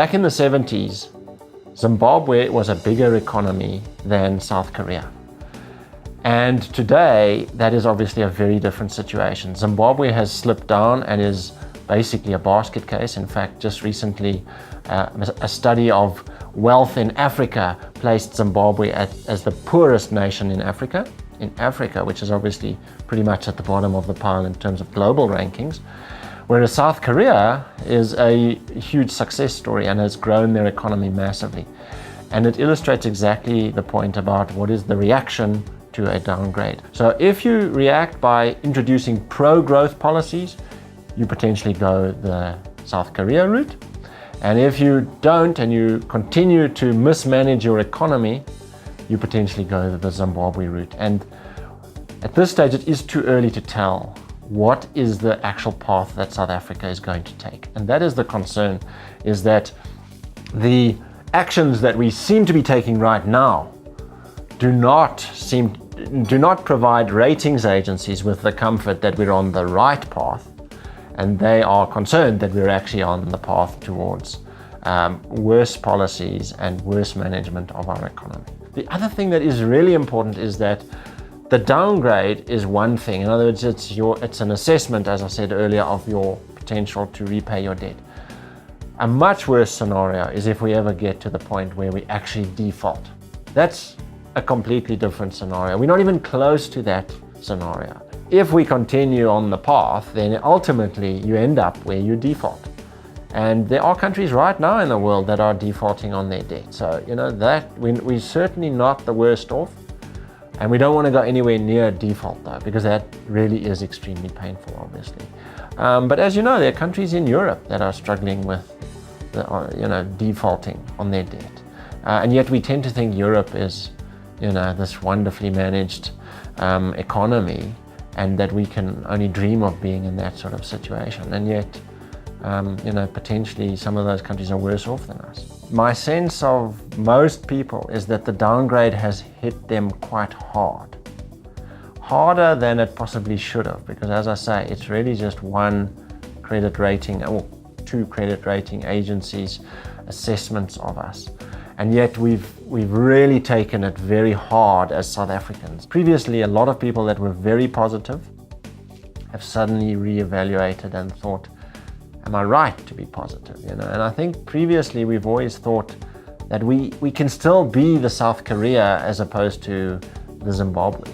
Back in the 70s, Zimbabwe was a bigger economy than South Korea. And today, that is obviously a very different situation. Zimbabwe has slipped down and is basically a basket case. In fact, just recently, a study of wealth in Africa placed Zimbabwe as the poorest nation in Africa, which is obviously pretty much at the bottom of the pile in terms of global rankings. Whereas South Korea is a huge success story and has grown their economy massively. And it illustrates exactly the point about what is the reaction to a downgrade. So if you react by introducing pro-growth policies, you potentially go the South Korea route. And if you don't and you continue to mismanage your economy, you potentially go the Zimbabwe route. And at this stage, it is too early to tell what is the actual path that South Africa is going to take. And that is the concern, is that the actions that we seem to be taking right now do not provide ratings agencies with the comfort that we're on the right path, and they are concerned that we're actually on the path towards worse policies and worse management of our economy. The other thing that is really important is that the downgrade is one thing. In other words, it's an assessment, as I said earlier, of your potential to repay your debt. A much worse scenario is if we ever get to the point where we actually default. That's a completely different scenario. We're not even close to that scenario. If we continue on the path, then ultimately you end up where you default. And there are countries right now in the world that are defaulting on their debt. So, that we're certainly not the worst off. And we don't want to go anywhere near default though, because that really is extremely painful, obviously. But as you know, there are countries in Europe that are struggling with defaulting on their debt. And yet we tend to think Europe is, this wonderfully managed economy, and that we can only dream of being in that sort of situation. And yet, potentially some of those countries are worse off than us. My sense of most people is that the downgrade has hit them quite hard. Harder than it possibly should have, because as I say, it's really just one credit rating or two credit rating agencies' assessments of us. And yet we've really taken it very hard as South Africans. Previously, a lot of people that were very positive have suddenly reevaluated and thought, am I right to be positive? And I think previously we've always thought that we can still be the South Korea as opposed to the Zimbabwe.